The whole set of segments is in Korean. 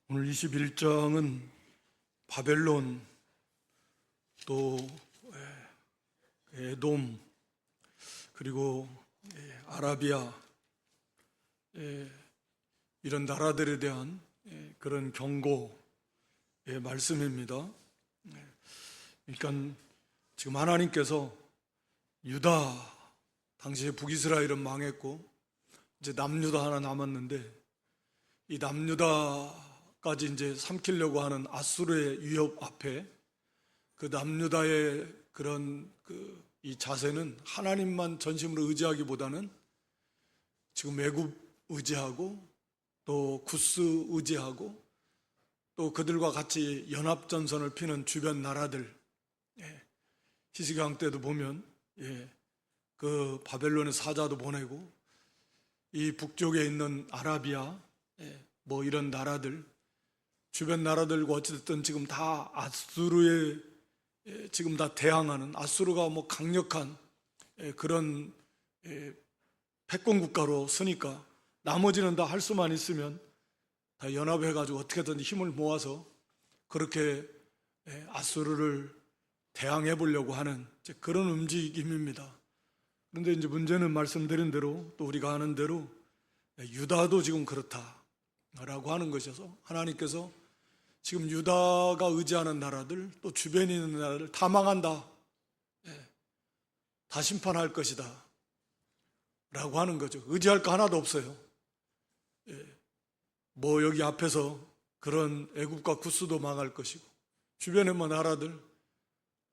오늘 21장은 바벨론, 또 에돔, 그리고 아라비아, 이런 나라들에 대한 그런 경고의 말씀입니다. 그러니까 지금 하나님께서 유다, 당시에 북이스라엘은 망했고 이제 남유다 하나 남았는데, 이 남유다까지 이제 삼키려고 하는 아수르의 위협 앞에 그 남유다의 그런 이 자세는 하나님만 전심으로 의지하기보다는 지금 애굽 의지하고 또 구스 의지하고 또 그들과 같이 연합전선을 피는 주변 나라들, 히스기야 때도 보면 그 바벨론의 사자도 보내고 이 북쪽에 있는 아라비아, 뭐 이런 나라들, 주변 나라들과 어찌됐든 지금 다 아수르에 지금 다 대항하는, 아수르가 뭐 강력한 그런 패권 국가로 서니까 나머지는 다 할 수만 있으면 다 연합해가지고 어떻게든 힘을 모아서 그렇게 아수르를 대항해 보려고 하는 그런 움직임입니다. 그런데 이제 문제는 말씀드린 대로, 또 우리가 아는 대로 유다도 지금 그렇다라고 하는 것이어서 하나님께서 지금 유다가 의지하는 나라들, 또 주변에 있는 나라들 다 망한다, 다 심판할 것이다 라고 하는 거죠. 의지할 거 하나도 없어요. 뭐 여기 앞에서 그런 애굽과 구스도 망할 것이고, 주변에 뭐 나라들,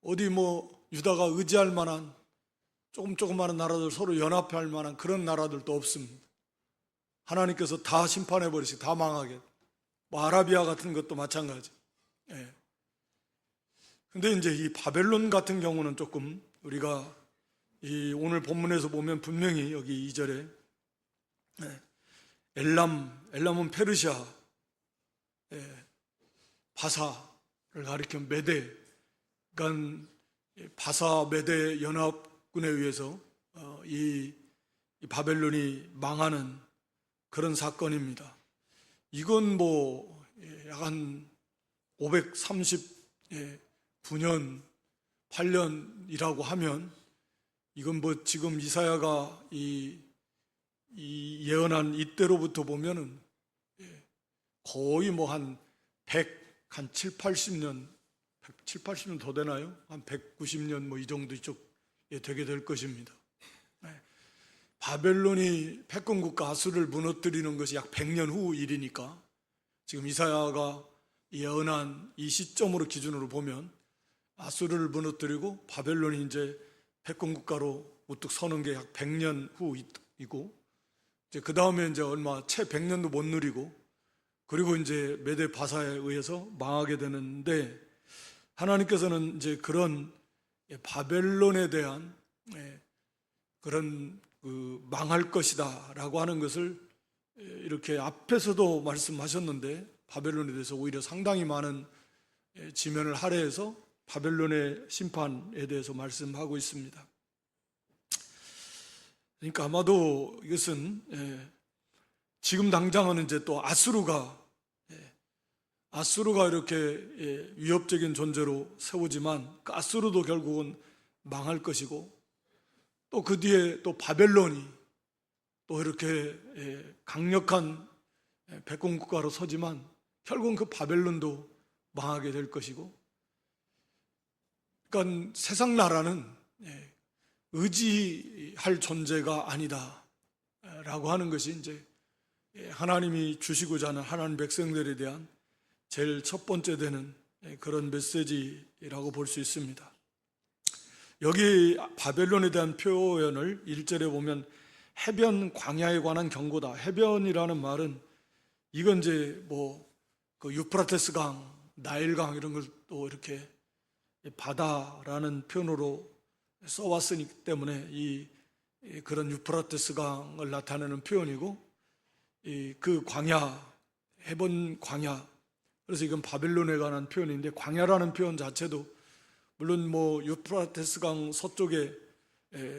어디 뭐 유다가 의지할 만한 조그마한 나라들, 서로 연합할 만한 그런 나라들도 없습니다. 하나님께서 다 심판해 버리시고 다 망하게. 뭐 아라비아 같은 것도 마찬가지. 근데 이제 이 바벨론 같은 경우는 조금 우리가 이 오늘 본문에서 보면 분명히 여기 2절에 엘람은 페르시아, 바사를 가리켜 메대, 그러니까 바사 메대 연합군에 의해서 이 바벨론이 망하는 그런 사건입니다. 이건 뭐 약 539년, 8년이라고 하면, 이건 뭐 지금 이사야가 이 예언한 이때로부터 보면은 거의 뭐 한 7, 80년 더 되나요? 한 190년 뭐 이 정도 이쪽에 되게 될 것입니다. 바벨론이 패권국가 아수르를 무너뜨리는 것이 약 100년 후 일이니까, 지금 이사야가 예언한 이 시점으로 기준으로 보면 아수르를 무너뜨리고 바벨론이 이제 패권국가로 우뚝 서는 게 약 100년 후이고, 이제 그 다음에 이제 얼마 채 100년도 못 누리고, 그리고 이제 메데 바사에 의해서 망하게 되는데, 하나님께서는 이제 그런 바벨론에 대한 그런 망할 것이다 라고 하는 것을 이렇게 앞에서도 말씀하셨는데, 바벨론에 대해서 오히려 상당히 많은 지면을 할애해서 바벨론의 심판에 대해서 말씀하고 있습니다. 그러니까 아마도 이것은 지금 당장은 이제 또 아수르가 이렇게 위협적인 존재로 세우지만, 그 아수르도 결국은 망할 것이고, 또 그 뒤에 또 바벨론이 또 이렇게 강력한 패권 국가로 서지만 결국은 그 바벨론도 망하게 될 것이고, 그러니까 세상 나라는 의지할 존재가 아니다 라고 하는 것이 이제 하나님이 주시고자 하는 하나님 백성들에 대한 제일 첫 번째 되는 그런 메시지라고 볼 수 있습니다. 여기 바벨론에 대한 표현을 1절에 보면 해변 광야에 관한 경고다. 해변이라는 말은 이건 이제 뭐 그 유프라테스 강, 나일강 이런 걸 또 이렇게 바다라는 표현으로 써왔으기 때문에 그런 유프라테스 강을 나타내는 표현이고, 그 광야, 해변 광야, 그래서 이건 바벨론에 관한 표현인데, 광야라는 표현 자체도 물론 뭐 유프라테스 강 서쪽에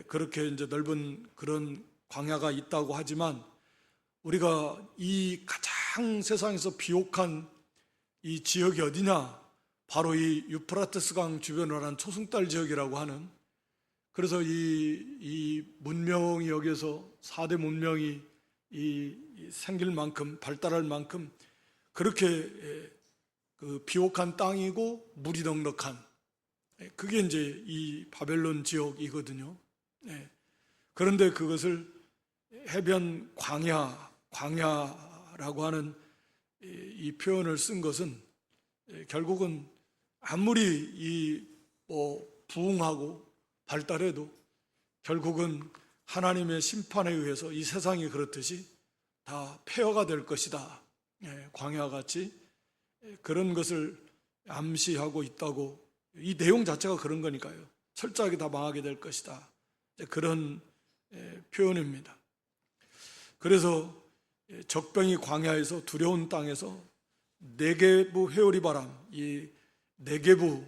그렇게 이제 넓은 그런 광야가 있다고 하지만 우리가 이 가장 세상에서 비옥한 이 지역이 어디냐? 바로 이 유프라테스 강 주변을 한 초승달 지역이라고 하는, 그래서 이 문명이 여기에서 4대 문명이 생길 만큼, 발달할 만큼 그렇게 그 비옥한 땅이고 물이 넉넉한, 그게 이제 이 바벨론 지역이거든요. 그런데 그것을 해변 광야라고 하는 이 표현을 쓴 것은 결국은 아무리 부흥하고 발달해도 결국은 하나님의 심판에 의해서 이 세상이 그렇듯이 다 폐허가 될 것이다. 광야같이 그런 것을 암시하고 있다고, 이 내용 자체가 그런 거니까요. 철저하게 다 망하게 될 것이다. 그런 표현입니다. 그래서 적병이 광야에서, 두려운 땅에서 네게부 회오리 바람, 이 네게부,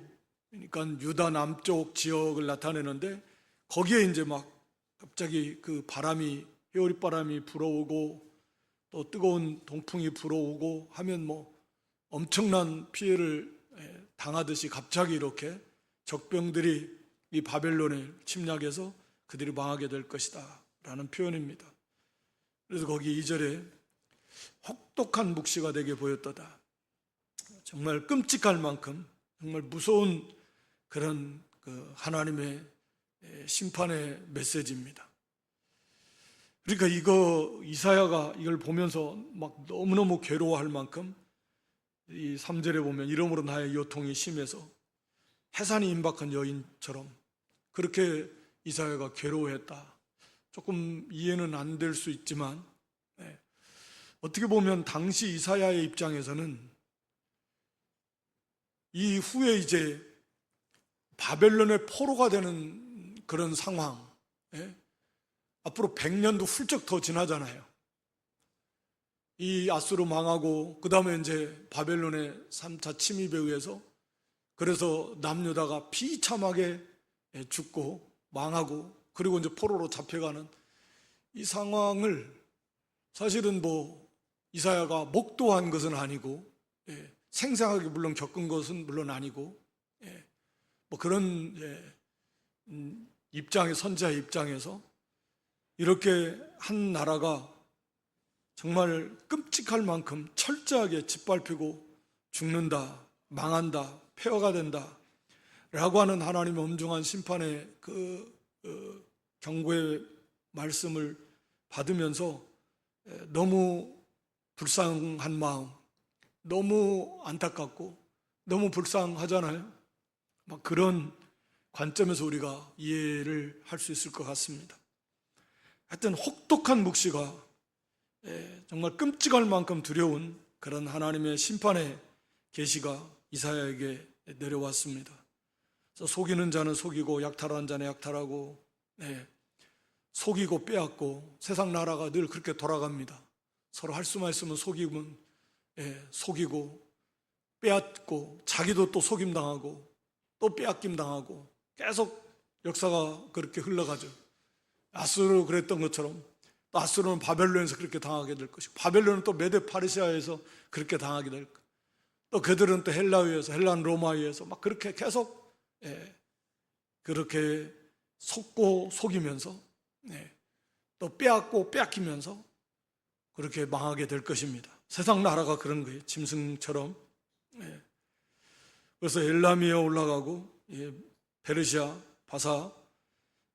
그러니까 유다 남쪽 지역을 나타내는데, 거기에 이제 막 갑자기 그 바람이, 회오리 바람이 불어오고 또 뜨거운 동풍이 불어오고 하면 뭐 엄청난 피해를 당하듯이 갑자기 이렇게 적병들이 이 바벨론을 침략해서 그들이 망하게 될 것이다 라는 표현입니다. 그래서 거기 2절에 혹독한 묵시가 되게 보였도다. 정말 끔찍할 만큼 정말 무서운 그런 그 하나님의 심판의 메시지입니다. 그러니까 이사야가 이걸 보면서 막 너무너무 괴로워할 만큼, 이 3절에 보면 이러므로 나의 요통이 심해서 해산이 임박한 여인처럼 그렇게 이사야가 괴로워했다. 조금 이해는 안 될 수 있지만, 어떻게 보면 당시 이사야의 입장에서는 이후에 이제 바벨론의 포로가 되는 그런 상황, 앞으로 100년도 훌쩍 더 지나잖아요. 이 아수르 망하고 그 다음에 이제 바벨론의 3차 침입에 의해서, 그래서 남유다가 비참하게 죽고 망하고, 그리고 이제 포로로 잡혀가는 이 상황을 사실은 이사야가 목도한 것은 아니고, 생생하게 물론 겪은 것은 물론 아니고, 그런 선지자의 입장에서 이렇게 한 나라가 정말 끔찍할 만큼 철저하게 짓밟히고 죽는다, 망한다, 폐허가 된다 라고 하는 하나님의 엄중한 심판의 경고의 말씀을 받으면서 너무 불쌍한 마음, 너무 안타깝고 너무 불쌍하잖아요. 막 그런 관점에서 우리가 이해를 할 수 있을 것 같습니다. 하여튼 혹독한 묵시가, 정말 끔찍할 만큼 두려운 그런 하나님의 심판의 계시가 이사야에게 내려왔습니다. 그래서 속이는 자는 속이고 약탈하는 자는 약탈하고, 속이고 빼앗고, 세상 나라가 늘 그렇게 돌아갑니다. 서로 할 수만 있으면 속이고 빼앗고, 자기도 또 속임당하고 또 빼앗김당하고, 계속 역사가 그렇게 흘러가죠. 아수르 그랬던 것처럼 또 아수르는 바벨론에서 그렇게 당하게 될 것이고, 바벨론은 또 메데 파르시아에서 그렇게 당하게 될 것, 또 그들은 또 헬라에서, 헬란 로마에서 막 그렇게 계속 그렇게 속고 속이면서, 또 빼앗고 빼앗기면서 그렇게 망하게 될 것입니다. 세상 나라가 그런 거예요. 짐승처럼. 그래서 엘람이에 올라가고, 페르시아, 바사,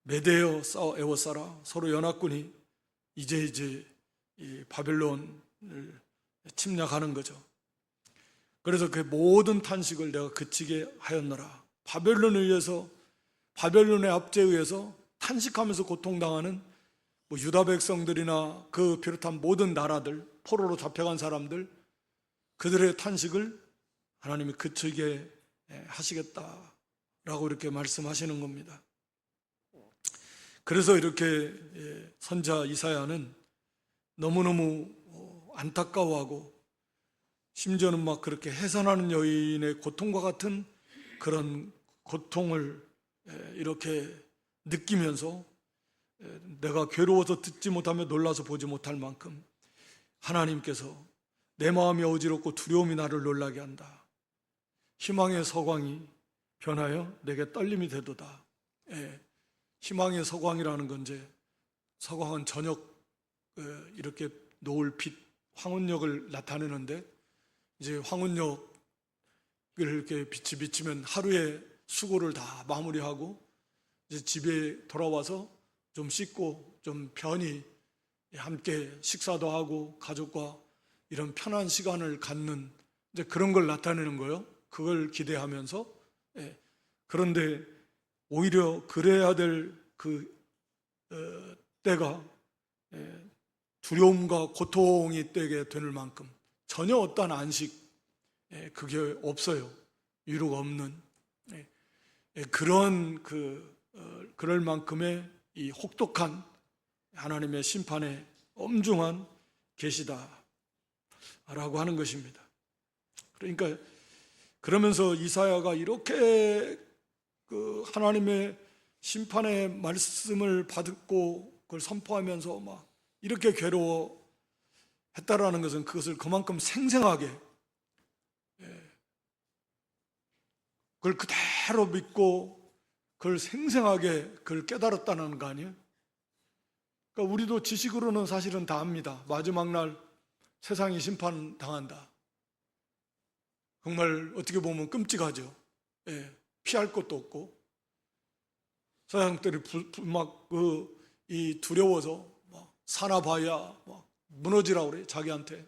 메데어, 에워사라, 서로 연합군이 이제 이 바벨론을 침략하는 거죠. 그래서 그 모든 탄식을 내가 그치게 하였노라. 바벨론에 의해서, 바벨론의 압제에 의해서 탄식하면서 고통당하는 유다 백성들이나 그 비롯한 모든 나라들, 포로로 잡혀간 사람들, 그들의 탄식을 하나님이 그치게 하시겠다라고 이렇게 말씀하시는 겁니다. 그래서 이렇게 선지자 이사야는 너무너무 안타까워하고, 심지어는 막 그렇게 해산하는 여인의 고통과 같은 그런 고통을 이렇게 느끼면서 내가 괴로워서 듣지 못하며 놀라서 보지 못할 만큼 하나님께서 내 마음이 어지럽고 두려움이 나를 놀라게 한다. 희망의 서광이 변하여 내게 떨림이 되도다. 희망의 서광이라는 건 이제 서광은 저녁 이렇게 노을 빛 황혼역을 나타내는데, 이제 황혼역을 이렇게 빛이 비치면 하루의 수고를 다 마무리하고 이제 집에 돌아와서 좀 씻고 좀 편히 함께 식사도 하고 가족과 이런 편한 시간을 갖는 이제 그런 걸 나타내는 거예요. 그걸 기대하면서. 그런데 오히려 그래야 될 그 때가 두려움과 고통이 되게 될 만큼 전혀 어떠한 안식 그게 없어요. 유로가 없는 그런 그럴 만큼의 이 혹독한 하나님의 심판의 엄중한 계시다라고 하는 것입니다. 그러니까 그러면서 이사야가 이렇게 그 하나님의 심판의 말씀을 받고 그걸 선포하면서 막 이렇게 괴로워했다라는 것은 그것을 그만큼 생생하게 그걸 그대로 믿고 그걸 생생하게 그걸 깨달았다는 거 아니에요? 그러니까 우리도 지식으로는 사실은 다 압니다. 마지막 날 세상이 심판당한다. 정말 어떻게 보면 끔찍하죠. 피할 것도 없고 세상들이 막 이 두려워서 막 사나봐야 막 무너지라고 그래. 자기한테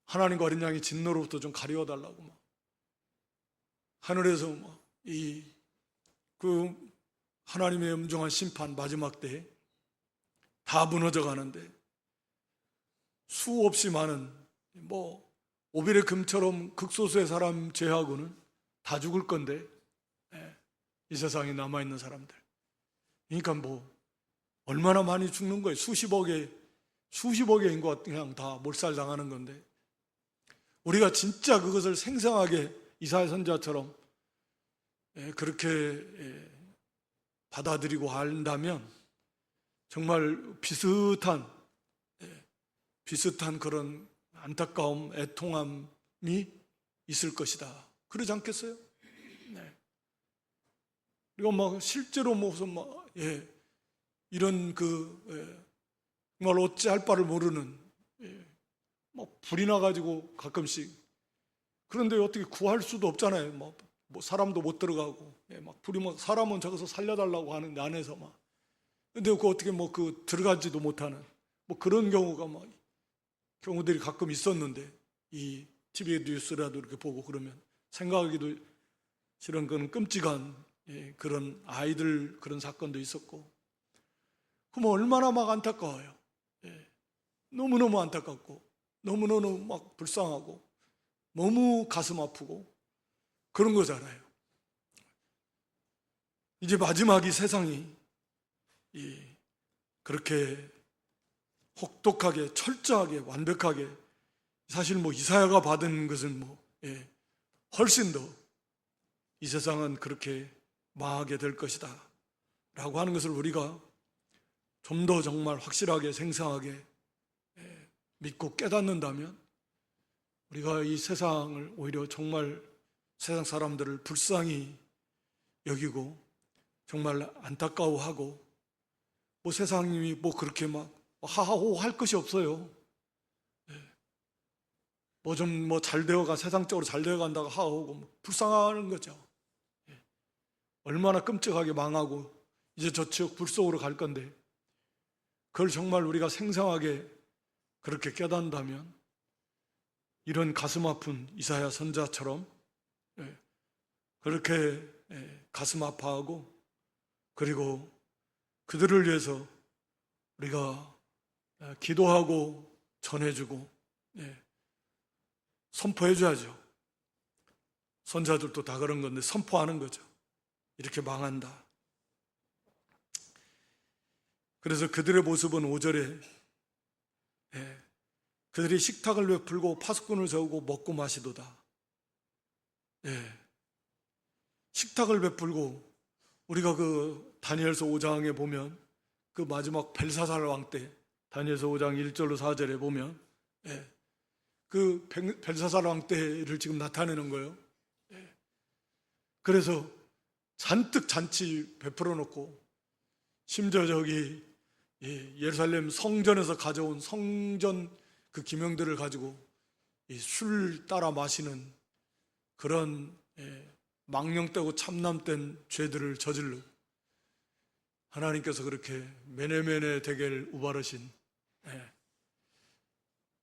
하나님과 어린 양이 진노로부터 좀 가려워달라고 막 하늘에서 막 그 하나님의 엄중한 심판 마지막 때에 다 무너져 가는데 수없이 많은 뭐 오빌의 금처럼 극소수의 사람 제하고는 다 죽을 건데 이 세상에 남아있는 사람들, 그러니까 뭐 얼마나 많이 죽는 거예요. 수십억의 인구가 그냥 다 몰살당하는 건데 우리가 진짜 그것을 생생하게 이사야 선지자처럼 그렇게 받아들이고 한다면 정말 비슷한 그런 안타까움, 애통함이 있을 것이다. 그러지 않겠어요? 그리고 막 실제로 무슨 막 이런 정말 어찌할 바를 모르는 막 불이 나가지고 가끔씩, 그런데 어떻게 구할 수도 없잖아요. 뭐 사람도 못 들어가고 막 불이 막 사람은 저기서 살려달라고 하는데 안에서 막, 근데 그 어떻게 들어가지도 못하는 뭐 그런 경우들이 가끔 있었는데, 이 TV 뉴스라도 이렇게 보고 그러면 생각하기도 싫은 그런 끔찍한 그런 아이들 그런 사건도 있었고, 그럼 얼마나 막 안타까워요. 너무너무 안타깝고 너무너무 막 불쌍하고 너무 가슴 아프고 그런 거잖아요. 이제 마지막이 세상이 그렇게 혹독하게 철저하게 완벽하게, 사실 이사야가 받은 것은 훨씬 더 이 세상은 그렇게 망하게 될 것이다 라고 하는 것을 우리가 좀 더 정말 확실하게 생생하게 믿고 깨닫는다면, 우리가 이 세상을 오히려 정말 세상 사람들을 불쌍히 여기고 정말 안타까워하고 세상이 그렇게 막 하하호 할 것이 없어요. 좀 잘 되어가, 세상적으로 잘 되어간다고 하하호고 불쌍한 거죠. 얼마나 끔찍하게 망하고 이제 저쪽 불 속으로 갈 건데, 그걸 정말 우리가 생생하게 그렇게 깨닫는다면 이런 가슴 아픈 이사야 선자처럼 그렇게 가슴 아파하고, 그리고 그들을 위해서 우리가 기도하고 전해주고 선포해줘야죠. 선자들도 다 그런 건데 선포하는 거죠. 이렇게 망한다. 그래서 그들의 모습은 5절에 그들이 식탁을 베풀고 파수꾼을 세우고 먹고 마시도다. 식탁을 베풀고, 우리가 다니엘서 5장에 보면 그 마지막 벨사살 왕 때 다니엘서 5장 1절로 4절에 보면 그 벨사살 왕 때를 지금 나타내는 거예요. 그래서 잔뜩 잔치 베풀어 놓고 심지어 저기 예루살렘 성전에서 가져온 성전 그 기명들을 가지고 술 따라 마시는 그런 망령되고 참남된 죄들을 저질러 하나님께서 그렇게 메네메네 대겔 우바르신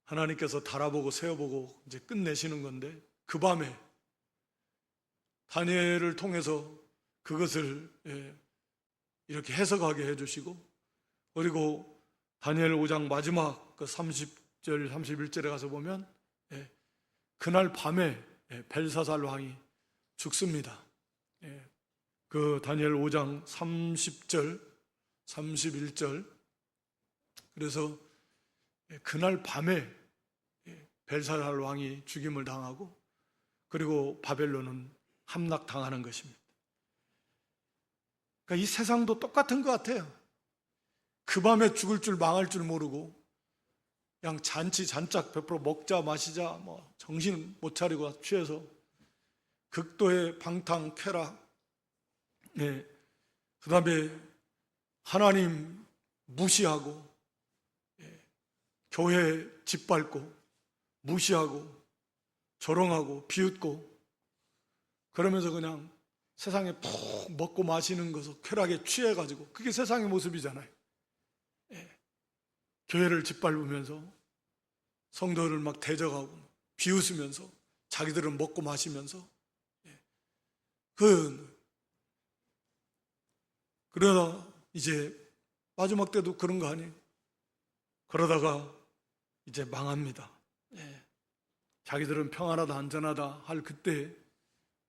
하나님께서 달아보고 세어보고 이제 끝내시는 건데, 그 밤에 다니엘을 통해서 그것을 이렇게 해석하게 해주시고, 그리고 다니엘 5장 마지막 그 30절 31절에 가서 보면 그날 밤에 벨사살 왕이 죽습니다. 그 다니엘 5장 30절 31절, 그래서 그날 밤에 벨사살 왕이 죽임을 당하고 그리고 바벨론은 함락당하는 것입니다. 그러니까 이 세상도 똑같은 것 같아요. 그 밤에 죽을 줄 망할 줄 모르고 그냥 잔치 잔짝 베풀어 먹자 마시자 뭐 정신 못 차리고 취해서 극도의 방탕 쾌락, 그 다음에 하나님 무시하고 교회 짓밟고 무시하고 조롱하고 비웃고 그러면서 그냥 세상에 푹 먹고 마시는 것을 쾌락에 취해가지고, 그게 세상의 모습이잖아요. 교회를 짓밟으면서 성도를 막 대적하고 비웃으면서 자기들은 먹고 마시면서 그러다 이제 마지막 때도 그런 거 아니에요? 그러다가 이제 망합니다. 자기들은 평안하다 안전하다 할 그때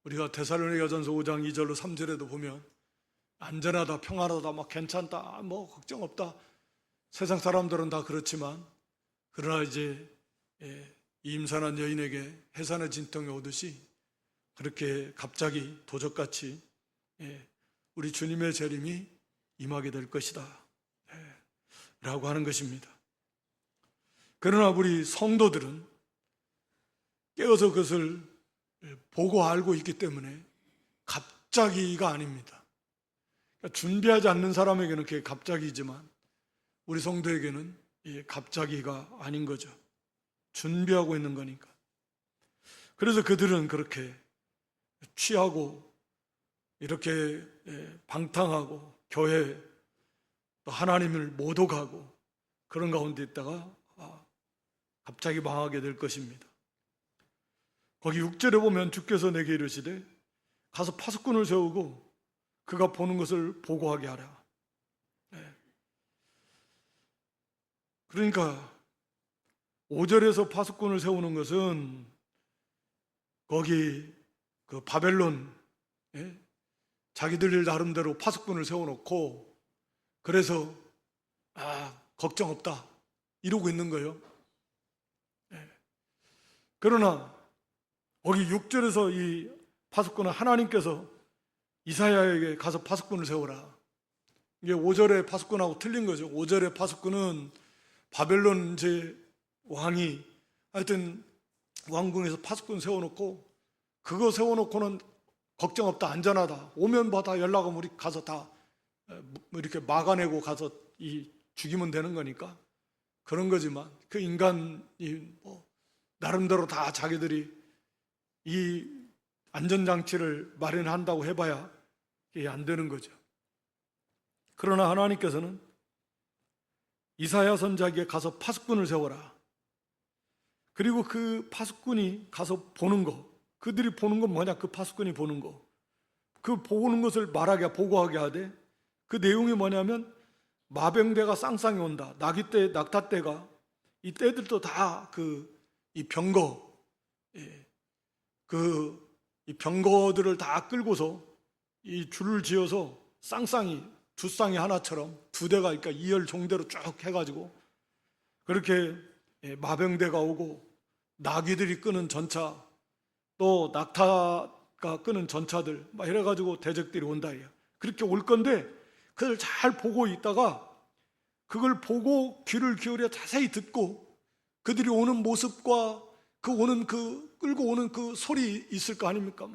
우리가 데살로니가전서 5장 2절로 3절에도 보면 안전하다 평안하다 막 괜찮다 뭐 걱정 없다, 세상 사람들은 다 그렇지만 그러나 이제 임산한 여인에게 해산의 진통이 오듯이 그렇게 갑자기 도적같이 우리 주님의 재림이 임하게 될 것이다 라고 하는 것입니다. 그러나 우리 성도들은 깨어서 그것을 보고 알고 있기 때문에 갑자기가 아닙니다. 그러니까 준비하지 않는 사람에게는 그게 갑자기지만 우리 성도에게는 갑자기가 아닌 거죠. 준비하고 있는 거니까. 그래서 그들은 그렇게 취하고 이렇게 방탕하고 교회 또 하나님을 모독하고 그런 가운데 있다가 갑자기 망하게 될 것입니다. 거기 6절에 보면 주께서 내게 이르시되 가서 파수꾼을 세우고 그가 보는 것을 보고하게 하라. 그러니까 5절에서 파수꾼을 세우는 것은 거기 그 바벨론 자기들 나름대로 파수꾼을 세워놓고 그래서 걱정 없다 이러고 있는 거예요. 그러나 거기 6절에서 이 파수꾼은 하나님께서 이사야에게 가서 파수꾼을 세워라. 이게 5절의 파수꾼하고 틀린 거죠. 5절의 파수꾼은 바벨론 제 왕이 하여튼 왕궁에서 파수꾼 세워놓고 그거 세워놓고는 걱정 없다 안전하다 오면 다 연락하면 우리 가서 다 이렇게 막아내고 가서 죽이면 되는 거니까 그런 거지만 그 인간이 나름대로 다 자기들이 이 안전장치를 마련한다고 해봐야 이게 안 되는 거죠. 그러나 하나님께서는 이사야 선지자에게 가서 파수꾼을 세워라. 그리고 그 파수꾼이 가서 보는 거, 그들이 보는 건 뭐냐? 그 파수꾼이 보는 거, 그 보는 것을 말하게 보고하게 하되 그 내용이 뭐냐면 마병대가 쌍쌍이 온다. 나귀때, 낙타때가 이 때들도 다 이 병거, 이 병거들을 다 끌고서 이 줄을 지어서 쌍쌍이 두 쌍이 하나처럼 두 대가 그러니까 이열 종대로 쭉 해가지고 그렇게 마병대가 오고 나귀들이 끄는 전차 또 낙타가 끄는 전차들 막 이래가지고 대적들이 온다. 그렇게 올 건데 그걸 잘 보고 있다가 그걸 보고 귀를 기울여 자세히 듣고 그들이 오는 모습과 끌고 오는 그 소리 있을 거 아닙니까?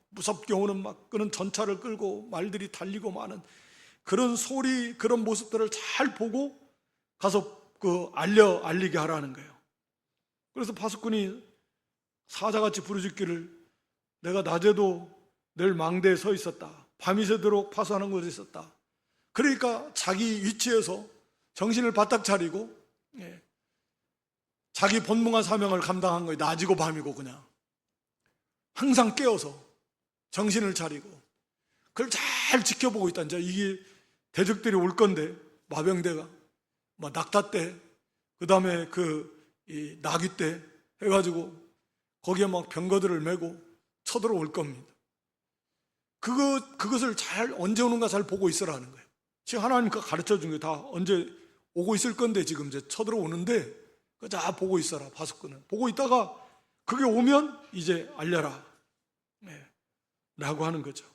무섭게 오는 그런 전차를 끌고 말들이 달리고 마는 그런 소리, 그런 모습들을 잘 보고 가서 알리게 하라는 거예요. 그래서 파수꾼이 사자같이 부르짖기를 내가 낮에도 늘 망대에 서 있었다. 밤이 새도록 파수하는 곳에 있었다. 그러니까 자기 위치에서 정신을 바짝 차리고 자기 본능한 사명을 감당한 거예요. 낮이고 밤이고 그냥 항상 깨어서 정신을 차리고 그걸 잘 지켜보고 있다. 이제 이게 대적들이 올 건데 마병대가 낙타 때 그다음에 이 나귀 때 해가지고 거기에 병거들을 메고 쳐들어올 겁니다. 그것을 언제 오는가 잘 보고 있으라는 거예요. 지금 하나님께 가르쳐 준 게 다 언제 오고 있을 건데 지금 이제 쳐들어오는데 그거 다 보고 있어라. 파수꾼은 보고 있다가 그게 오면 이제 알려라 라고 하는 거죠.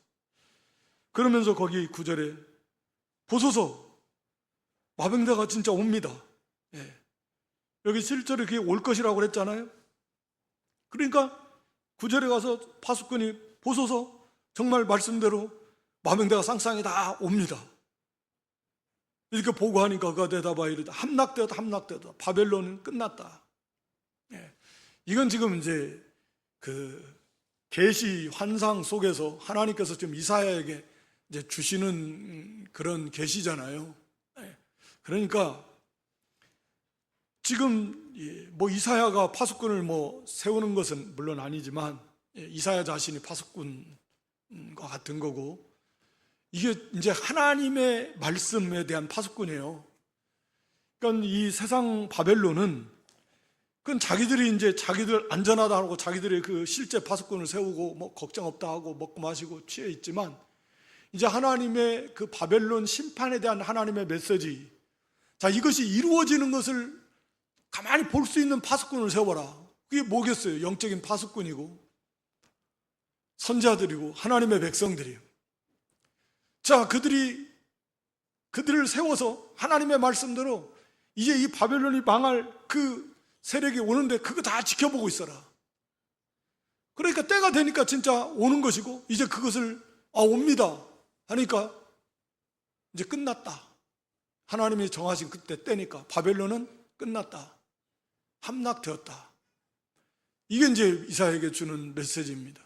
그러면서 거기 9절에 보소서 마병대가 진짜 옵니다. 여기 실제로 그게 올 것이라고 그랬잖아요. 그러니까 9절에 가서 파수꾼이 보소서 정말 말씀대로 마병대가 쌍쌍이 다 옵니다. 이렇게 보고하니까 그가 대답하여 이르되 함락되었다. 바벨론은 끝났다. 이건 지금 이제 계시 환상 속에서 하나님께서 지금 이사야에게 이제 주시는 그런 계시잖아요. 그러니까 지금 이사야가 파수꾼을 세우는 것은 물론 아니지만 이사야 자신이 파수꾼과 같은 거고 이게 이제 하나님의 말씀에 대한 파수꾼이에요. 그러니까 이 세상 바벨론은 그건 자기들 안전하다 하고 자기들의 그 실제 파수꾼을 세우고 걱정 없다 하고 먹고 마시고 취해 있지만 이제 하나님의 그 바벨론 심판에 대한 하나님의 메시지, 자 이것이 이루어지는 것을 가만히 볼 수 있는 파수꾼을 세워라. 그게 뭐겠어요? 영적인 파수꾼이고 선지자들이고 하나님의 백성들이에요. 자 그들을 세워서 하나님의 말씀대로 이제 이 바벨론이 망할 그 세력이 오는데 그거 다 지켜보고 있어라. 그러니까 때가 되니까 진짜 오는 것이고 이제 그것을 옵니다 하니까 이제 끝났다. 하나님이 정하신 그때 때니까 바벨론은 끝났다. 함락되었다. 이게 이제 이사야에게 주는 메시지입니다.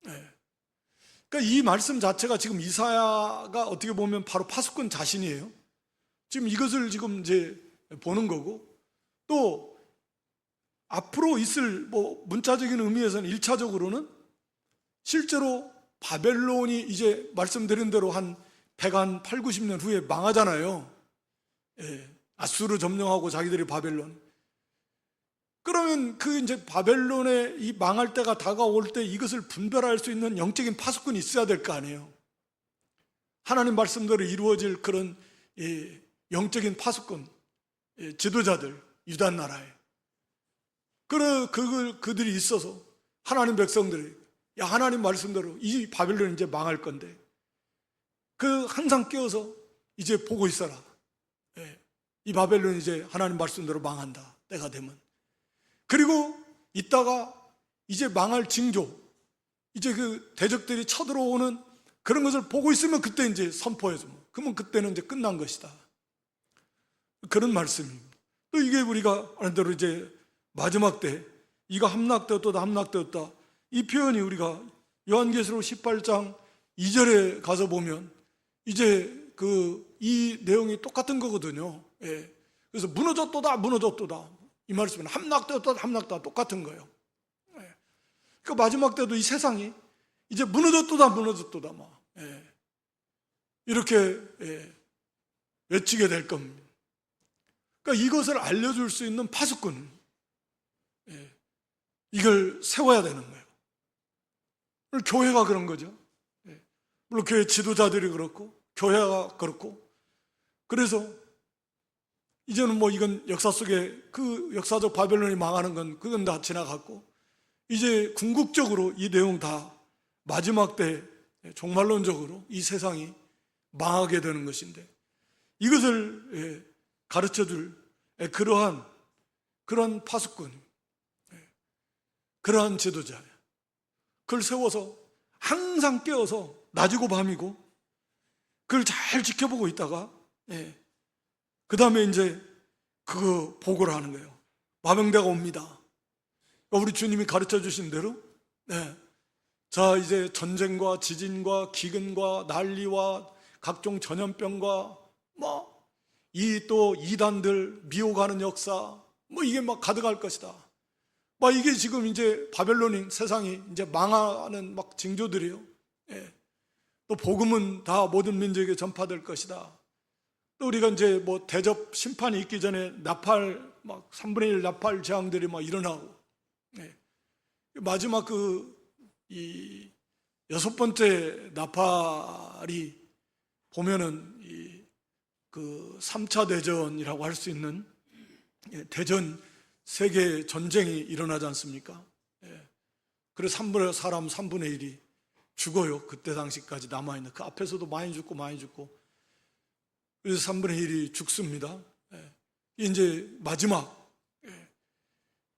그러니까 이 말씀 자체가 지금 이사야가 어떻게 보면 바로 파수꾼 자신이에요. 지금 이것을 지금 이제 보는 거고 또 앞으로 있을 문자적인 의미에서는 1차적으로는 실제로 바벨론이 이제 말씀드린 대로 한 100한 8, 90년 후에 망하잖아요. 아수르 점령하고 자기들이 바벨론. 그러면 이제 바벨론의 이 망할 때가 다가올 때 이것을 분별할 수 있는 영적인 파수꾼이 있어야 될 거 아니에요. 하나님 말씀대로 이루어질 그런 영적인 파수꾼, 지도자들, 유다 나라에. 그들이 있어서 하나님 백성들이 하나님 말씀대로 이 바벨론이 이제 망할 건데 항상 깨어서 이제 보고 있어라. 이 바벨론이 이제 하나님 말씀대로 망한다. 때가 되면. 그리고 이따가 이제 망할 징조, 이제 그 대적들이 쳐들어오는 그런 것을 보고 있으면 그때 이제 선포해서 그러면 그때는 이제 끝난 것이다. 그런 말씀입니다. 또 이게 우리가 아는 대로 이제 마지막 때 이가 함락되었다. 이 표현이 우리가 요한계시록 18장 2절에 가서 보면 이제 이 내용이 똑같은 거거든요. 그래서 무너졌도다. 이 말씀은 함락되었다 똑같은 거예요. 그러니까 마지막 때도 이 세상이 이제 무너졌도다 이렇게 외치게 될 겁니다. 그러니까 이것을 알려줄 수 있는 파수꾼, 이걸 세워야 되는 거예요. 교회가 그런 거죠. 물론 교회 지도자들이 그렇고 교회가 그렇고 그래서 이제는 이건 역사 속에 그 역사적 바벨론이 망하는 건 그건 다 지나갔고 이제 궁극적으로 이 내용 다 마지막 때 종말론적으로 이 세상이 망하게 되는 것인데, 이것을 가르쳐줄 그런 파수꾼, 그러한 지도자, 그걸 세워서 항상 깨어서 낮이고 밤이고 그걸 잘 지켜보고 있다가 그 다음에 이제 그거 보고를 하는 거예요. 마병대가 옵니다. 우리 주님이 가르쳐 주신 대로 자, 이제 전쟁과 지진과 기근과 난리와 각종 전염병과 이 또 이단들 미혹하는 역사 이게 막 가득할 것이다. 이게 지금 이제 바벨론인 세상이 이제 망하는 징조들이에요. 또 복음은 다 모든 민족에게 전파될 것이다. 또 우리가 이제 대접 심판이 있기 전에 나팔 3분의 1 나팔 재앙들이 일어나고 마지막 이 6번째 나팔이 보면은 그 3차 대전이라고 할 수 있는 대전 세계 전쟁이 일어나지 않습니까? 그래서 사람 3분의 1이 죽어요. 그때 당시까지 남아있는. 그 앞에서도 많이 죽고 그래서 3분의 1이 죽습니다. 이제 마지막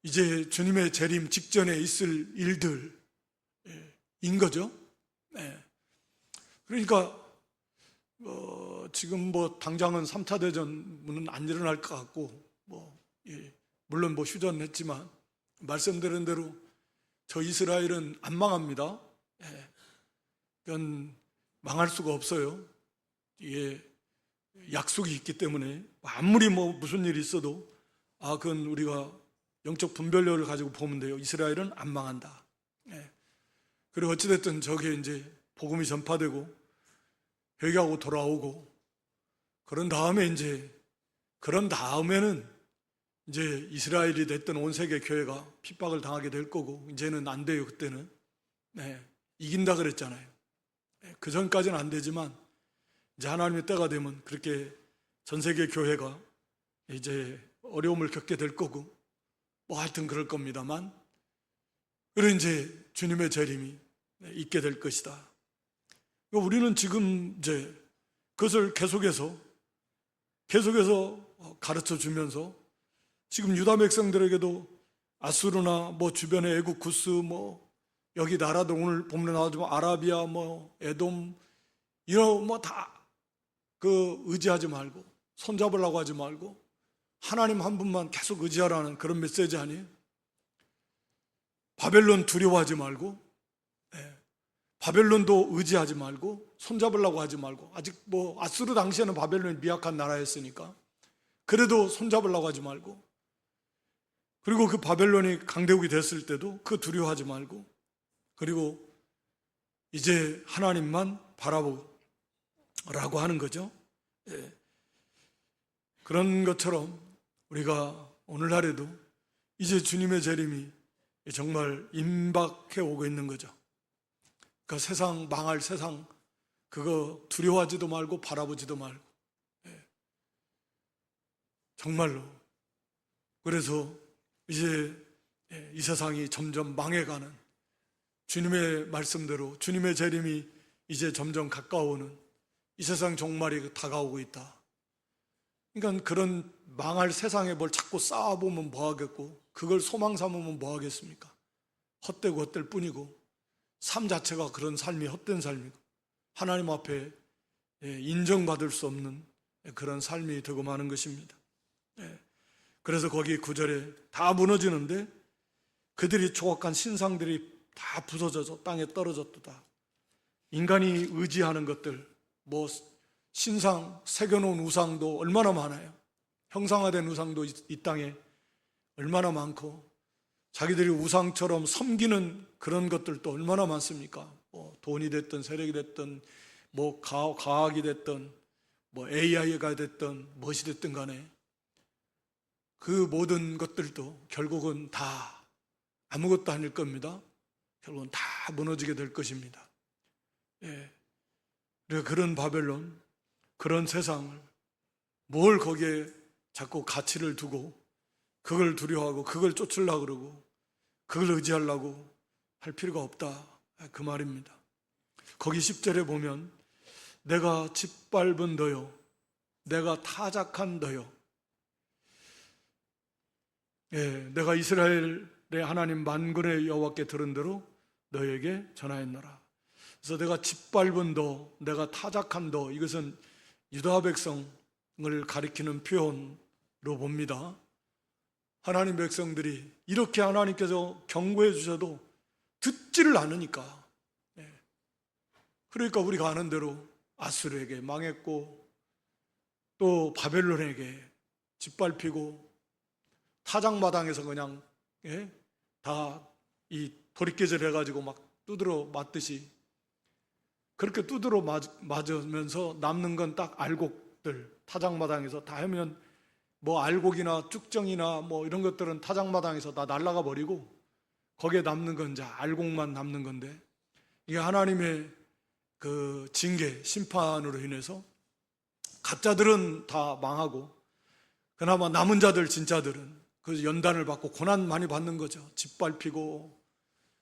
이제 주님의 재림 직전에 있을 일들인 거죠. 그러니까 지금 당장은 3차 대전은 안 일어날 것 같고 물론 휴전했지만 말씀드린 대로 저 이스라엘은 안 망합니다. 그건 망할 수가 없어요. 이게 약속이 있기 때문에 아무리 무슨 일이 있어도 그건 우리가 영적 분별력을 가지고 보면 돼요. 이스라엘은 안 망한다. 그리고 어찌됐든 저게 이제 복음이 전파되고 회개하고 돌아오고 그런 다음에는 이제 이스라엘이 됐던 온 세계 교회가 핍박을 당하게 될 거고, 이제는 안 돼요. 그때는 이긴다 그랬잖아요. 그 전까지는 안 되지만 이제 하나님의 때가 되면 그렇게 전 세계 교회가 이제 어려움을 겪게 될 거고 하여튼 그럴 겁니다만, 그리고 이제 주님의 재림이 있게 될 것이다. 우리는 지금 이제 그것을 계속해서 가르쳐 주면서 지금 유다 백성들에게도 아수르나 주변의 애국 구스 여기 나라들 오늘 본문에 나오지만 아라비아 에돔 이런 다 의지하지 말고 손잡으려고 하지 말고 하나님 한 분만 계속 의지하라는 그런 메시지 아니에요? 바벨론 두려워하지 말고 바벨론도 의지하지 말고 손잡으려고 하지 말고, 아직 아수르 당시에는 바벨론이 미약한 나라였으니까 그래도 손잡으려고 하지 말고, 그리고 그 바벨론이 강대국이 됐을 때도 두려워하지 말고, 그리고 이제 하나님만 바라보라고 하는 거죠. 그런 것처럼 우리가 오늘날에도 이제 주님의 재림이 정말 임박해 오고 있는 거죠. 그러니까 세상 망할 세상 그거 두려워하지도 말고 바라보지도 말고 정말로. 그래서 이제 이 세상이 점점 망해가는, 주님의 말씀대로 주님의 재림이 이제 점점 가까워오는 이 세상 종말이 다가오고 있다. 그러니까 그런 망할 세상에 뭘 자꾸 쌓아보면 뭐하겠고 그걸 소망 삼으면 뭐하겠습니까? 헛되고 헛될 뿐이고 삶 자체가 그런 삶이 헛된 삶이고 하나님 앞에 인정받을 수 없는 그런 삶이 되고 마는 것입니다. 그래서 거기 9절에 다 무너지는데 그들이 조각한 신상들이 다 부서져서 땅에 떨어졌도다. 인간이 의지하는 것들, 신상 새겨놓은 우상도 얼마나 많아요. 형상화된 우상도 이 땅에 얼마나 많고, 자기들이 우상처럼 섬기는 그런 것들도 얼마나 많습니까? 돈이 됐든 세력이 됐든 과학이 됐든 AI가 됐든 무엇이 됐든 간에 그 모든 것들도 결국은 다 아무것도 아닐 겁니다. 결국은 다 무너지게 될 것입니다. 그런 바벨론, 그런 세상을 뭘 거기에 자꾸 가치를 두고 그걸 두려워하고 그걸 쫓으려고 그러고 그걸 의지하려고 할 필요가 없다, 그 말입니다. 거기 10절에 보면 내가 짓밟은 너요, 내가 타작한 너요. 내가 이스라엘의 하나님 만군의 여호와께 들은 대로 너에게 전하였노라. 그래서 내가 짓밟은 너, 내가 타작한 너, 이것은 유다 백성을 가리키는 표현으로 봅니다. 하나님 백성들이 이렇게 하나님께서 경고해 주셔도 듣지를 않으니까, 그러니까 우리가 아는 대로 아수르에게 망했고 또 바벨론에게 짓밟히고 타작마당에서 그냥 다 이 도리깨질 해가지고 막 두드러 맞듯이 그렇게 두드러 맞으면서 남는 건 딱 알곡들, 타작마당에서 다 하면 뭐 알곡이나 쭉정이나 뭐 이런 것들은 타작마당에서 다 날아가 버리고 거기에 남는 건 이제 알곡만 남는 건데, 이게 하나님의 그 징계, 심판으로 인해서 가짜들은 다 망하고 그나마 남은 자들, 진짜들은 그 연단을 받고 고난 많이 받는 거죠. 짓밟히고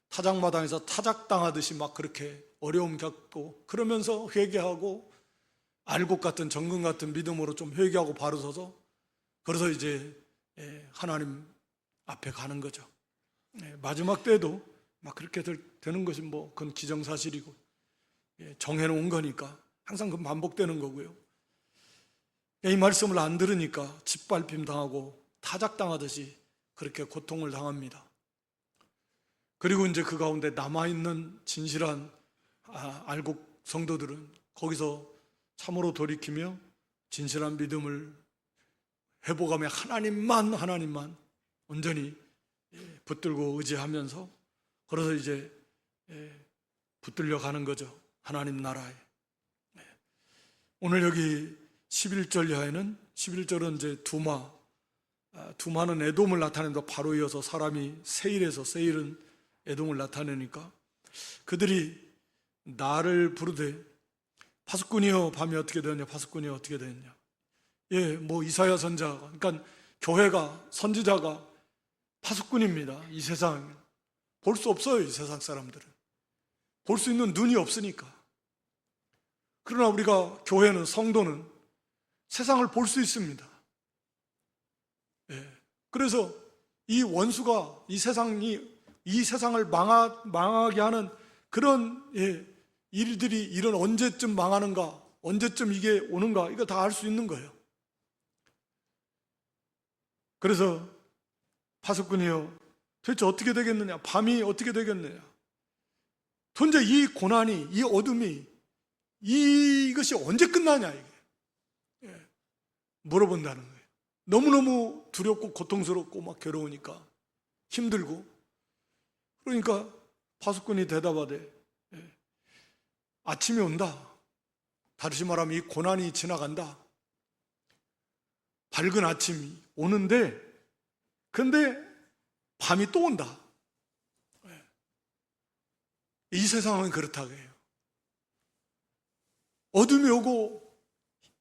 타작마당에서 타작당하듯이 막 그렇게 어려움 겪고, 그러면서 회개하고 알곡 같은 정금 같은 믿음으로 좀 회개하고 바로 서서, 그래서 이제 하나님 앞에 가는 거죠. 마지막 때도 막 그렇게 되는 것이 뭐 그건 기정사실이고 정해놓은 거니까 항상 그 반복되는 거고요. 이 말씀을 안 들으니까 짓밟힘 당하고 타작당하듯이 그렇게 고통을 당합니다. 그리고 이제 그 가운데 남아있는 진실한 알곡 성도들은 거기서 참으로 돌이키며 진실한 믿음을 회복하며 하나님만 온전히 붙들고 의지하면서, 그래서 이제 붙들려 가는 거죠. 하나님 나라에. 오늘 여기 11절 이하에는, 11절은 이제 두마는 에돔을 나타낸다. 바로 이어서 사람이 세일은 에돔을 나타내니까 그들이 나를 부르되 파수꾼이여 밤이 어떻게 되었냐, 파수꾼이여 어떻게 되었냐. 뭐 이사야 선지자가, 그러니까 교회가, 선지자가 파수꾼입니다. 이 세상 볼 수 없어요. 이 세상 사람들은 볼 수 있는 눈이 없으니까. 그러나 우리가 교회는, 성도는 세상을 볼 수 있습니다. 그래서 이 원수가 이 세상을 망하게 하는 그런 일들이, 이런 언제쯤 망하는가, 언제쯤 이게 오는가, 이거 다 알 수 있는 거예요. 그래서 파수꾼이요 도대체 어떻게 되겠느냐, 밤이 어떻게 되겠느냐, 도대체 이 고난이, 이 어둠이, 이것이 언제 끝나냐, 이게 물어본다는 거예요. 너무너무 두렵고 고통스럽고 막 괴로우니까, 힘들고. 그러니까 파수꾼이 대답하되 아침이 온다. 다시 말하면 이 고난이 지나간다. 밝은 아침이 오는데, 근데 밤이 또 온다. 이 세상은 그렇다고 해요. 어둠이 오고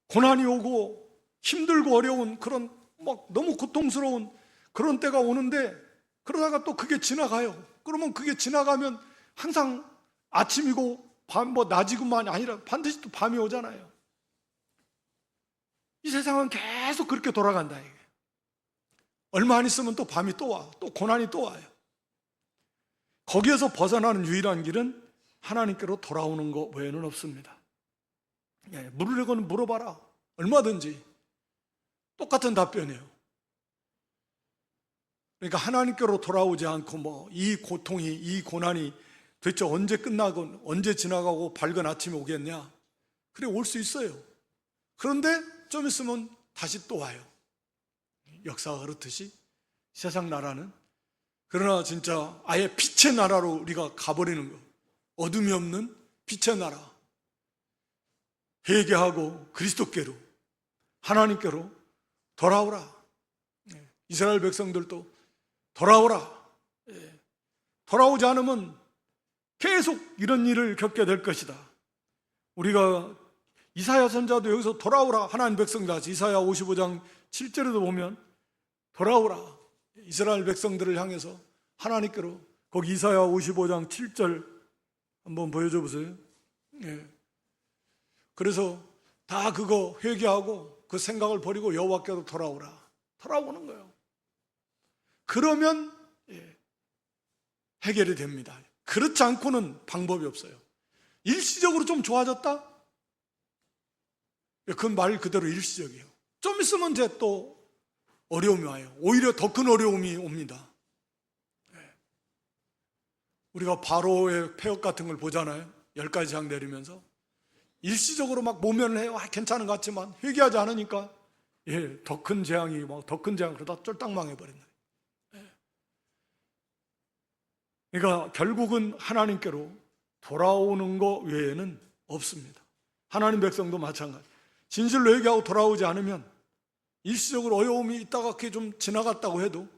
고난이 오고 힘들고 어려운 그런 막 너무 고통스러운 그런 때가 오는데, 그러다가 또 그게 지나가요. 그러면 그게 지나가면 항상 아침이고 뭐 낮이고만이 아니라 반드시 또 밤이 오잖아요. 이 세상은 계속 그렇게 돌아간다, 이게. 얼마 안 있으면 또 밤이 또 와, 또 고난이 또 와요. 거기에서 벗어나는 유일한 길은 하나님께로 돌아오는 것 외에는 없습니다. 물으려고는 물어봐라. 얼마든지 똑같은 답변이에요. 그러니까 하나님께로 돌아오지 않고 뭐 이 고통이, 이 고난이 도대체 언제 끝나고 언제 지나가고 밝은 아침이 오겠냐? 그래, 올 수 있어요. 그런데 좀 있으면 다시 또 와요. 역사가 그렇듯이 세상 나라는. 그러나 진짜 아예 빛의 나라로 우리가 가버리는 거, 어둠이 없는 빛의 나라, 회개하고 그리스도께로, 하나님께로 돌아오라. 이스라엘 백성들도 돌아오라. 돌아오지 않으면 계속 이런 일을 겪게 될 것이다. 우리가 이사야 선지자도 여기서 돌아오라, 하나님 백성들, 이사야 55장 7절에도 보면 돌아오라, 이스라엘 백성들을 향해서 하나님께로. 거기 이사야 55장 7절 한번 보여줘 보세요. 그래서 다 그거 회개하고 그 생각을 버리고 여호와께로 돌아오는 거예요. 그러면 해결이 됩니다. 그렇지 않고는 방법이 없어요. 일시적으로 좀 좋아졌다? 그 말 그대로 일시적이에요. 좀 있으면 이제 또 어려움이 와요. 오히려 더 큰 어려움이 옵니다. 우리가 바로의 폐역 같은 걸 보잖아요. 10가지 장 내리면서 일시적으로 막 모면을 해요. 괜찮은 것 같지만 회개하지 않으니까 더 큰 재앙이 더 큰 재앙 그러다 쫄딱 망해버린다. 그러니까 결국은 하나님께로 돌아오는 것 외에는 없습니다. 하나님 백성도 마찬가지. 진실로 회개하고 돌아오지 않으면 일시적으로 어려움이 있다가 그게 좀 지나갔다고 해도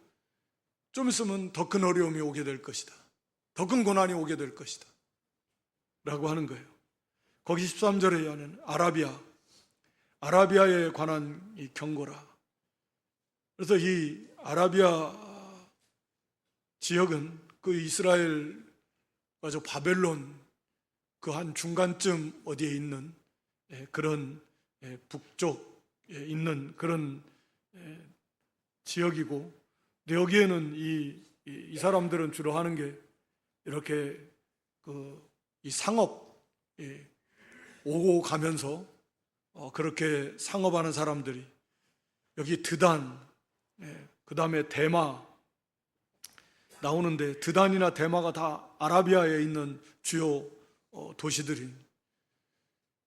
좀 있으면 더 큰 어려움이 오게 될 것이다. 더 큰 고난이 오게 될 것이다. 라고 하는 거예요. 거기 13절에 하는 아라비아에 관한 이 경고라. 그래서 이 아라비아 지역은 그 이스라엘, 바벨론 그 한 중간쯤 어디에 있는 그런 북쪽에 있는 그런 지역이고, 여기에는 이 사람들은 주로 하는 게 이렇게 이 상업 오고 가면서 그렇게 상업하는 사람들이 여기 드단, 그 다음에 대마 나오는데, 드단이나 대마가 다 아라비아에 있는 주요 도시들인,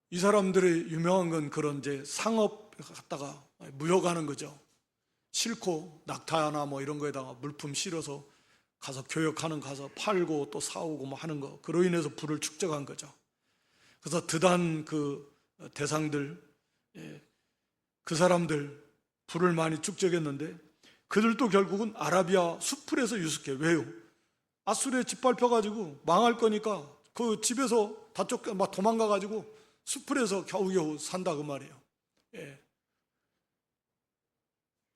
이 사람들의 유명한 건 그런 이제 상업 갖다가 무역하는 거죠. 싣고 낙타나 뭐 이런 거에다가 물품 실어서 가서 교역하는, 가서 팔고 또 사오고 뭐 하는 거, 그로 인해서 부를 축적한 거죠. 그래서 드단 그 대상들, 그 사람들 부를 많이 축적했는데, 그들도 결국은 아라비아 수풀에서 유숙해. 왜요? 아수르에 짓밟혀가지고 망할 거니까 그 집에서 다 쫓겨 막 도망가가지고 수풀에서 겨우겨우 산다 그 말이에요.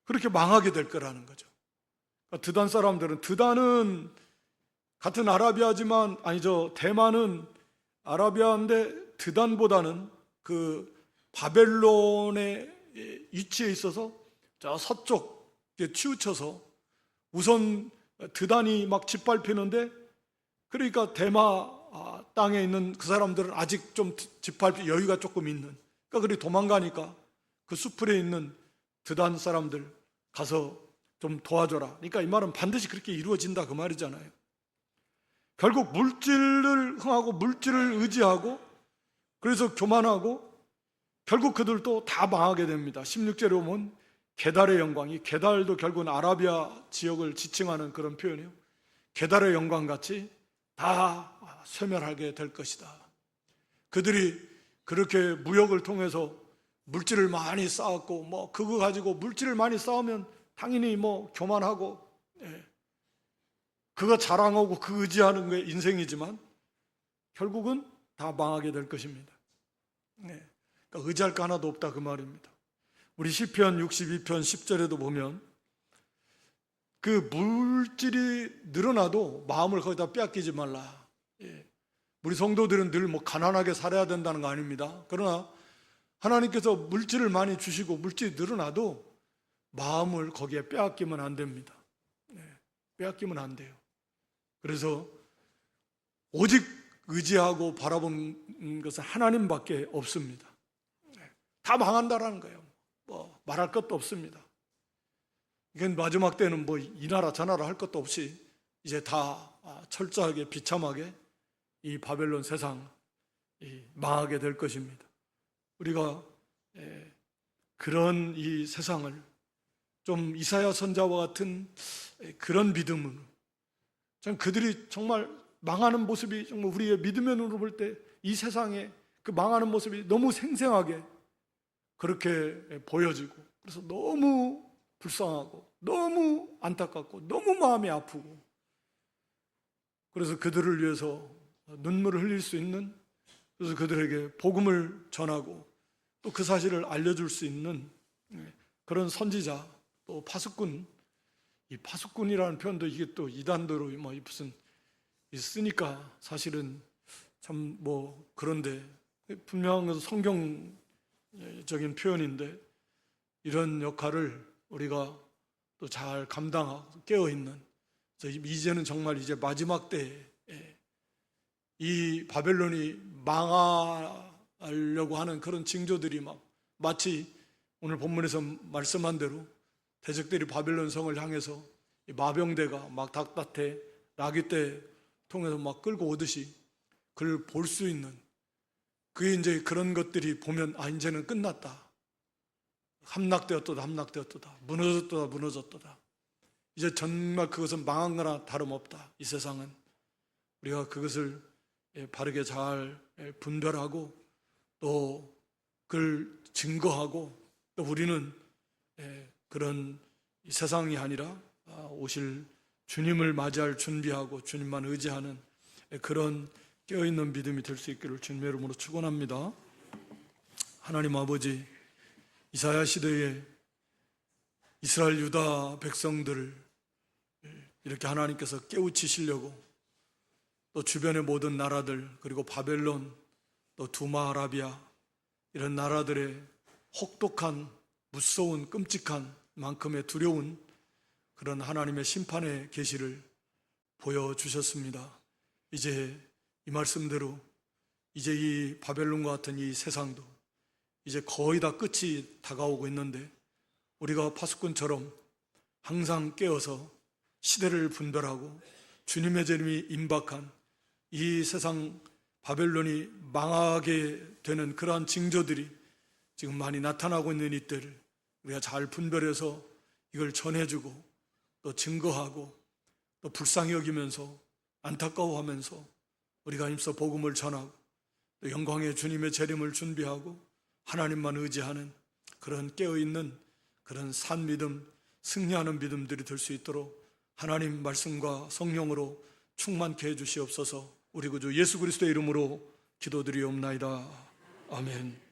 그렇게 망하게 될 거라는 거죠. 그러니까 드단 사람들은, 드단은 같은 아라비아지만, 대만은 아라비아인데 드단보다는 그 바벨론의 위치에 있어서 저 서쪽에 치우쳐서, 우선 드단이 막 짓밟히는데, 그러니까 대마 땅에 있는 그 사람들은 아직 좀 짓밟힐 여유가 조금 있는, 그러니까 그리 도망가니까 그 수풀에 있는 드단 사람들 가서 좀 도와줘라. 그러니까 이 말은 반드시 그렇게 이루어진다 그 말이잖아요. 결국 물질을 흥하고 물질을 의지하고, 그래서 교만하고, 결국 그들도 다 망하게 됩니다. 16절에 보면 게달의 영광, 이 게달도 결국은 아라비아 지역을 지칭하는 그런 표현이에요. 게달의 영광같이 다 쇠멸하게 될 것이다. 그들이 그렇게 무역을 통해서 물질을 많이 쌓았고, 뭐 그거 가지고 물질을 많이 쌓으면 당연히 뭐 교만하고, 그거 자랑하고 그 의지하는 게 인생이지만 결국은 다 망하게 될 것입니다. 그러니까 의지할 거 하나도 없다 그 말입니다. 우리 시편 62편 10절에도 보면 그 물질이 늘어나도 마음을 거기다 빼앗기지 말라. 우리 성도들은 늘 뭐 가난하게 살아야 된다는 거 아닙니다. 그러나 하나님께서 물질을 많이 주시고 물질이 늘어나도 마음을 거기에 빼앗기면 안 됩니다. 빼앗기면 안 돼요. 그래서 오직 의지하고 바라본 것은 하나님밖에 없습니다. 다 망한다라는 거예요. 뭐 말할 것도 없습니다. 이건 마지막 때는 뭐 이 나라 저 나라 할 것도 없이 이제 다 철저하게 비참하게 이 바벨론 세상 망하게 될 것입니다. 우리가 그런 이 세상을 좀 이사야 선자와 같은 그런 믿음으로, 참 그들이 정말 망하는 모습이 정말 우리의 믿음의 눈으로 볼 때 이 세상에 그 망하는 모습이 너무 생생하게 그렇게 보여지고, 그래서 너무 불쌍하고 너무 안타깝고 너무 마음이 아프고, 그래서 그들을 위해서 눈물을 흘릴 수 있는, 그래서 그들에게 복음을 전하고 또 그 사실을 알려줄 수 있는 그런 선지자, 또 파수꾼, 이 파수꾼이라는 표현도 이게 또 이단도로 뭐 무슨 쓰니까 사실은 참 뭐 그런데, 분명한 성경적인 표현인데 이런 역할을 우리가 또 잘 감당하고 깨어있는, 이제는 정말 이제 마지막 때에 이 바벨론이 망하려고 하는 그런 징조들이 마치 오늘 본문에서 말씀한 대로 대적들이 바벨론 성을 향해서 이 마병대가 막 닥다테 라기떼 통해서 막 끌고 오듯이 그걸 볼 수 있는, 그게 이제 그런 것들이 보면 이제는 끝났다, 함락되었도다 무너졌도다, 이제 정말 그것은 망한 거나 다름없다. 이 세상은 우리가 그것을 바르게 잘 분별하고 또 그걸 증거하고, 또 우리는 그런 이 세상이 아니라 오실 주님을 맞이할 준비하고 주님만 의지하는 그런 깨어있는 믿음이 될 수 있기를 주님의 이름으로 축원합니다. 하나님 아버지, 이사야 시대에 이스라엘 유다 백성들을 이렇게 하나님께서 깨우치시려고 또 주변의 모든 나라들, 그리고 바벨론, 또 두마 아라비아, 이런 나라들의 혹독한, 무서운, 끔찍한 만큼의 두려운 그런 하나님의 심판의 계시를 보여주셨습니다. 이제 이 말씀대로 이제 이 바벨론과 같은 이 세상도 이제 거의 다 끝이 다가오고 있는데, 우리가 파수꾼처럼 항상 깨어서 시대를 분별하고 주님의 재림이 임박한 이 세상 바벨론이 망하게 되는 그러한 징조들이 지금 많이 나타나고 있는 이때를 우리가 잘 분별해서 이걸 전해주고 또 증거하고 또 불쌍히 여기면서 안타까워하면서 우리가 힘써 복음을 전하고 또 영광의 주님의 재림을 준비하고 하나님만 의지하는 그런 깨어있는 그런 산 믿음, 승리하는 믿음들이 될 수 있도록 하나님 말씀과 성령으로 충만케 해주시옵소서. 우리 구주 예수 그리스도의 이름으로 기도드리옵나이다. 아멘.